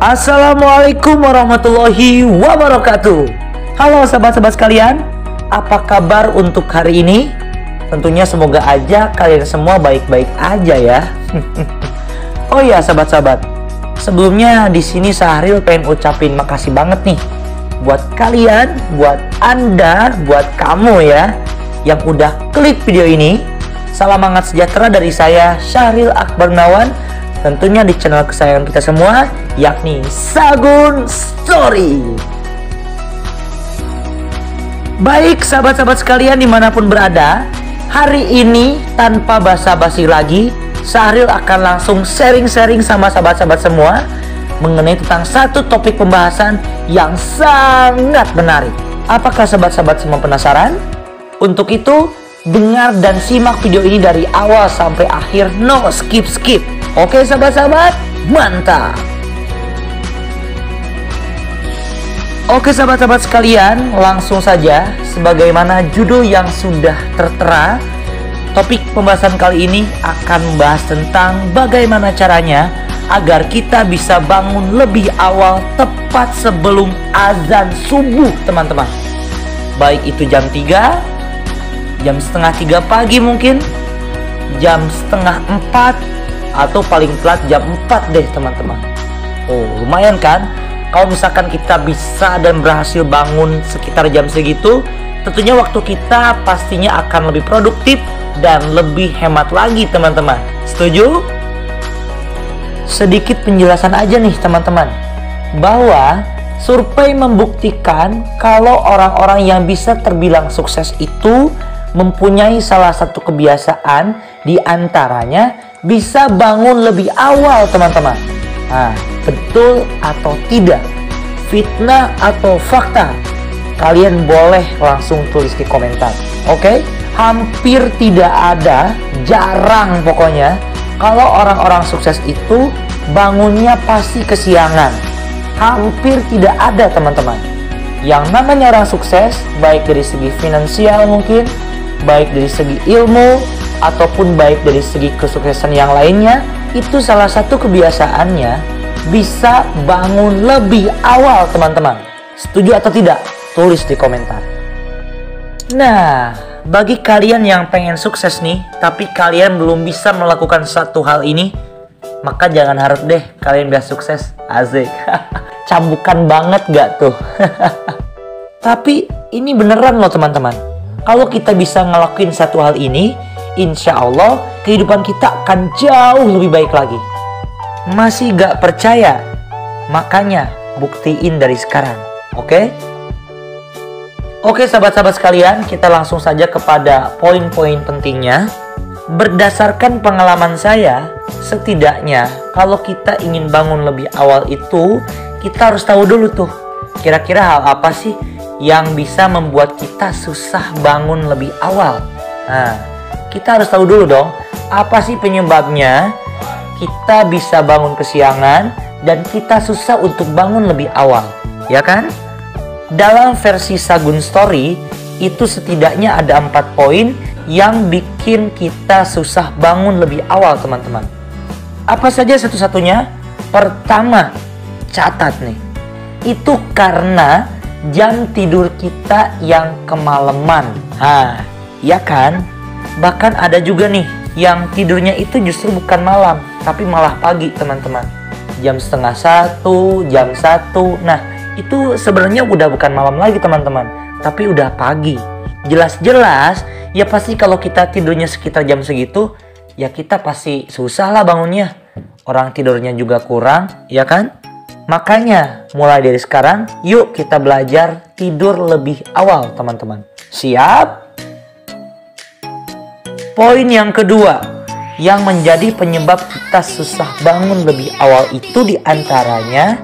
Assalamualaikum warahmatullahi wabarakatuh. Halo sahabat-sahabat sekalian, apa kabar untuk hari ini? Tentunya semoga aja kalian semua baik-baik aja ya. Oh iya sahabat-sahabat, sebelumnya di sini Syahril pengen ucapin makasih banget nih buat kalian, buat Anda, buat kamu ya yang udah klik video ini. Salam hangat sejahtera dari saya Syahril Akbar Gunawan, tentunya di channel kesayangan kita semua, yakni Sagun Story. Baik sahabat-sahabat sekalian dimanapun berada, hari ini tanpa basa-basi lagi, Syahril akan langsung sharing-sharing sama sahabat-sahabat semua mengenai tentang satu topik pembahasan yang sangat menarik. Apakah sahabat-sahabat semua penasaran? Untuk itu, dengar dan simak video ini dari awal sampai akhir, no skip-skip. Oke sahabat-sahabat, mantap. Oke sahabat-sahabat sekalian, langsung saja sebagaimana judul yang sudah tertera. Topik pembahasan kali ini akan membahas tentang bagaimana caranya agar kita bisa bangun lebih awal tepat sebelum azan subuh teman-teman. Baik itu jam 3, jam setengah 3 pagi mungkin, jam setengah 4, atau paling telat jam 4 deh teman-teman. Oh lumayan kan? Kalau misalkan kita bisa dan berhasil bangun sekitar jam segitu, tentunya waktu kita pastinya akan lebih produktif dan lebih hemat lagi teman-teman. Setuju? Sedikit penjelasan aja nih teman-teman, bahwa survei membuktikan kalau orang-orang yang bisa terbilang sukses itu mempunyai salah satu kebiasaan, di antaranya bisa bangun lebih awal teman-teman. Nah, betul atau tidak? Fitnah atau fakta? Kalian boleh langsung tulis di komentar. Oke? Hampir tidak ada, jarang pokoknya, kalau orang-orang sukses itu bangunnya pasti kesiangan. Hampir tidak ada teman-teman. Yang namanya orang sukses, baik dari segi finansial mungkin, baik dari segi ilmu, ataupun baik dari segi kesuksesan yang lainnya, itu salah satu kebiasaannya bisa bangun lebih awal teman-teman. Setuju atau tidak? Tulis di komentar. Nah, bagi kalian yang pengen sukses nih, tapi kalian belum bisa melakukan satu hal ini, maka jangan harap deh kalian bisa sukses. Asik. Cambukan banget gak tuh? Tapi ini beneran loh teman-teman. Kalau kita bisa ngelakuin satu hal ini, insya Allah kehidupan kita akan jauh lebih baik lagi. Masih gak percaya? Makanya buktiin dari sekarang. Oke? Oke sahabat-sahabat sekalian, kita langsung saja kepada poin-poin pentingnya. Berdasarkan pengalaman saya, setidaknya kalau kita ingin bangun lebih awal itu, kita harus tahu dulu tuh, kira-kira hal apa sih yang bisa membuat kita susah bangun lebih awal. Nah, kita harus tahu dulu dong, apa sih penyebabnya kita bisa bangun kesiangan dan kita susah untuk bangun lebih awal, ya kan? Dalam versi Sagun Story, itu setidaknya ada 4 poin yang bikin kita susah bangun lebih awal teman-teman. Apa saja satu-satunya? Pertama, catat nih. Itu karena jam tidur kita yang kemalaman. Nah, ya kan? Bahkan ada juga nih yang tidurnya itu justru bukan malam, tapi malah pagi teman-teman. Jam setengah 1, jam 1. Nah, itu sebenarnya udah bukan malam lagi teman-teman, tapi udah pagi. Jelas-jelas ya pasti kalau kita tidurnya sekitar jam segitu, ya kita pasti susah lah bangunnya. Orang tidurnya juga kurang, ya kan? Makanya mulai dari sekarang, yuk kita belajar tidur lebih awal teman-teman. Siap? Poin yang kedua, yang menjadi penyebab kita susah bangun lebih awal itu diantaranya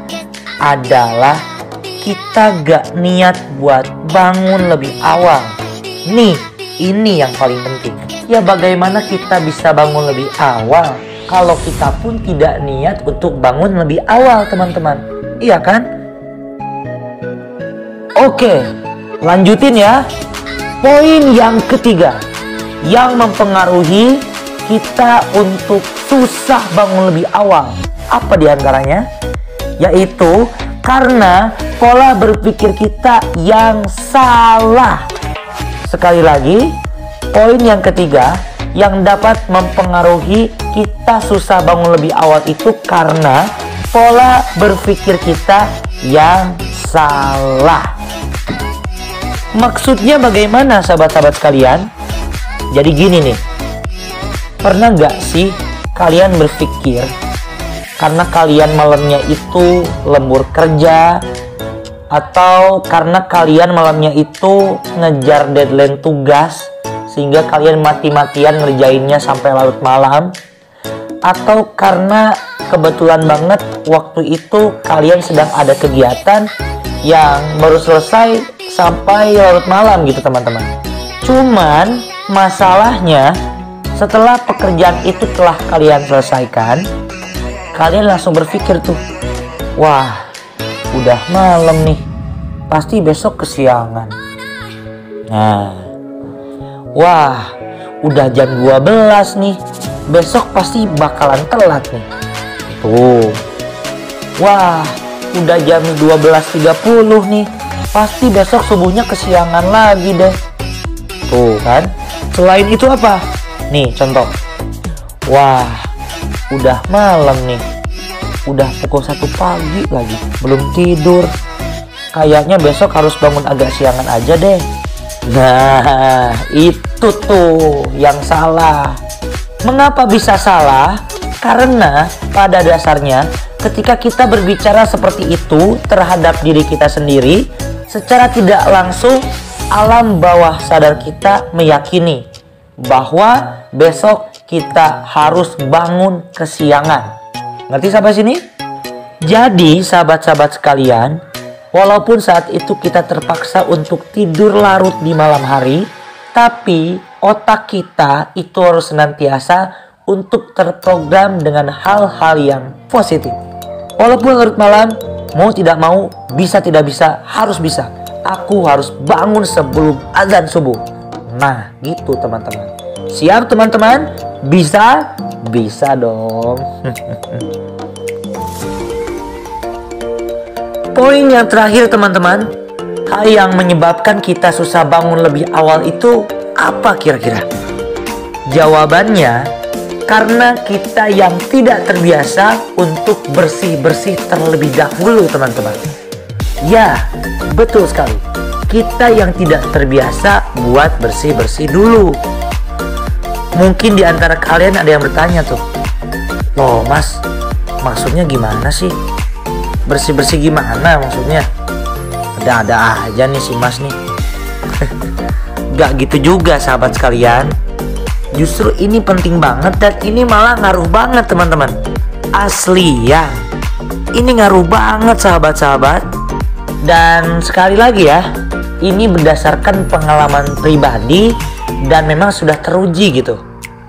adalah kita gak niat buat bangun lebih awal. Nih, ini yang paling penting. Ya bagaimana kita bisa bangun lebih awal kalau kita pun tidak niat untuk bangun lebih awal teman-teman. Iya kan? Oke, lanjutin ya. Poin yang ketiga yang mempengaruhi kita untuk susah bangun lebih awal. Apa diantaranya? Yaitu karena pola berpikir kita yang salah. Sekali lagi, poin yang ketiga yang dapat mempengaruhi kita susah bangun lebih awal itu karena pola berpikir kita yang salah. Maksudnya bagaimana sahabat-sahabat sekalian? Jadi gini nih, pernah nggak sih kalian berpikir karena kalian malamnya itu lembur kerja, atau karena kalian malamnya itu ngejar deadline tugas sehingga kalian mati-matian ngerjainnya sampai larut malam, atau karena kebetulan banget waktu itu kalian sedang ada kegiatan yang baru selesai sampai larut malam gitu teman-teman. Cuman masalahnya setelah pekerjaan itu telah kalian selesaikan, kalian langsung berpikir tuh, wah udah malam nih, pasti besok kesiangan. Nah, wah udah jam 12 nih, besok pasti bakalan telat nih. Tuh, wah udah jam 12.30 nih, pasti besok subuhnya kesiangan lagi deh. Tuh kan. Selain itu apa? Nih contoh. Wah udah malam nih, udah pukul 1 pagi lagi, belum tidur. Kayaknya besok harus bangun agak siangan aja deh. Nah, itu tuh yang salah. Mengapa bisa salah? Karena pada dasarnya ketika kita berbicara seperti itu terhadap diri kita sendiri, secara tidak langsung alam bawah sadar kita meyakini bahwa besok kita harus bangun kesiangan. Ngerti sampai sini? Jadi sahabat-sahabat sekalian, walaupun saat itu kita terpaksa untuk tidur larut di malam hari, tapi otak kita itu harus senantiasa untuk terprogram dengan hal-hal yang positif. Walaupun larut malam, mau tidak mau, bisa tidak bisa, harus bisa. Aku harus bangun sebelum azan subuh. Nah, gitu teman-teman. Siap teman-teman? Bisa? Bisa dong. Poin yang terakhir teman-teman, hal yang menyebabkan kita susah bangun lebih awal itu apa kira-kira? Jawabannya, karena kita yang tidak terbiasa untuk bersih-bersih terlebih dahulu teman-teman. Ya, betul sekali. Kita yang tidak terbiasa buat bersih-bersih dulu. Mungkin di antara kalian ada yang bertanya tuh, loh mas, maksudnya gimana sih? Bersih-bersih gimana maksudnya? Ada-ada aja nih si mas nih. Gak gitu juga sahabat sekalian. Justru ini penting banget dan ini malah ngaruh banget teman-teman. Asli ya. Ini ngaruh banget sahabat-sahabat. Dan sekali lagi ya, ini berdasarkan pengalaman pribadi dan memang sudah teruji gitu.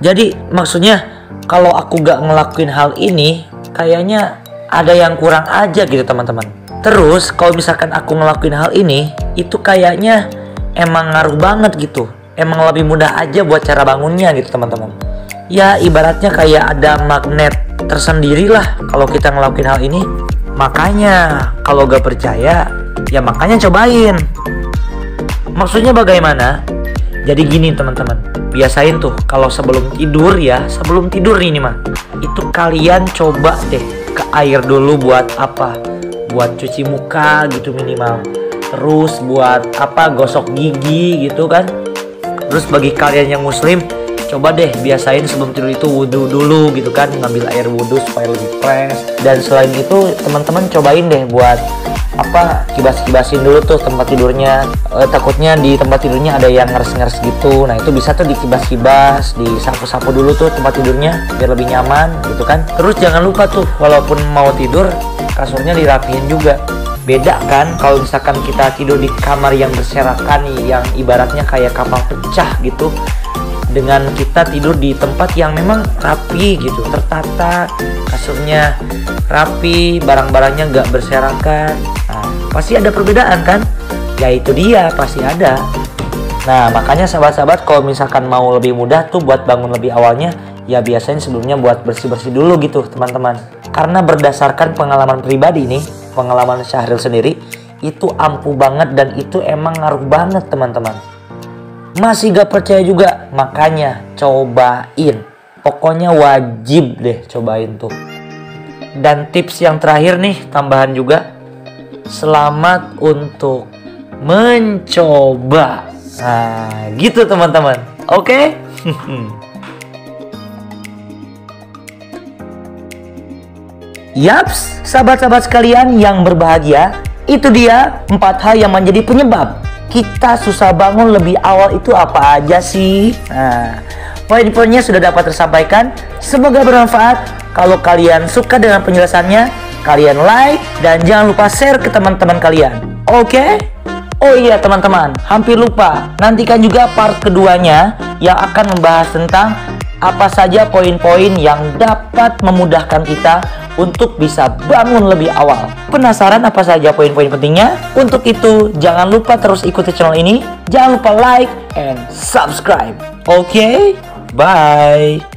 Jadi maksudnya kalau aku gak ngelakuin hal ini, kayaknya ada yang kurang aja gitu teman-teman. Terus kalau misalkan aku ngelakuin hal ini, itu kayaknya emang ngaruh banget gitu. Emang lebih mudah aja buat cara bangunnya gitu teman-teman. Ya ibaratnya kayak ada magnet tersendiri lah kalau kita ngelakuin hal ini. Makanya kalau gak percaya, ya makanya cobain. Maksudnya bagaimana? Jadi gini teman-teman, biasain tuh kalau sebelum tidur ya, sebelum tidur ini mah, itu kalian coba deh ke air dulu buat apa? Buat cuci muka gitu minimal. Terus buat apa? Gosok gigi gitu kan. Terus bagi kalian yang muslim, coba deh biasain sebelum tidur itu wudhu dulu gitu kan, ngambil air wudhu supaya lebih fresh. Dan selain itu teman-teman cobain deh buat apa, kibas-kibasin dulu tuh tempat tidurnya. Takutnya di tempat tidurnya ada yang ngeres-ngeres gitu. Nah itu bisa tuh dikibas-kibas, disapu-sapu dulu tuh tempat tidurnya biar lebih nyaman gitu kan. Terus jangan lupa tuh walaupun mau tidur, kasurnya dirapihin juga. Beda kan kalau misalkan kita tidur di kamar yang berserakan, yang ibaratnya kayak kapal pecah gitu, dengan kita tidur di tempat yang memang rapi gitu, tertata, kasurnya rapi, barang-barangnya nggak berserakan. Nah, pasti ada perbedaan kan? Ya itu dia, pasti ada. Nah makanya sahabat-sahabat kalau misalkan mau lebih mudah tuh buat bangun lebih awalnya, ya biasanya sebelumnya buat bersih-bersih dulu gitu teman-teman. Karena berdasarkan pengalaman pribadi nih, pengalaman Syahril sendiri, itu ampuh banget dan itu emang ngaruh banget teman-teman. Masih gak percaya juga? Makanya cobain. Pokoknya wajib deh cobain tuh. Dan tips yang terakhir nih, tambahan juga. Selamat untuk mencoba. Nah, gitu teman-teman. Oke? Yaps, sahabat-sahabat sekalian yang berbahagia, itu dia 4 hal yang menjadi penyebab kita susah bangun lebih awal itu apa aja sih? Nah, poin-poinnya sudah dapat tersampaikan. Semoga bermanfaat. Kalau kalian suka dengan penjelasannya, kalian like dan jangan lupa share ke teman-teman kalian. Oke? Oh iya teman-teman, hampir lupa. Nantikan juga part keduanya yang akan membahas tentang apa saja poin-poin yang dapat memudahkan kita untuk bisa bangun lebih awal. Penasaran apa saja poin-poin pentingnya? Untuk itu, jangan lupa terus ikuti channel ini. Jangan lupa like and subscribe. Oke? Bye.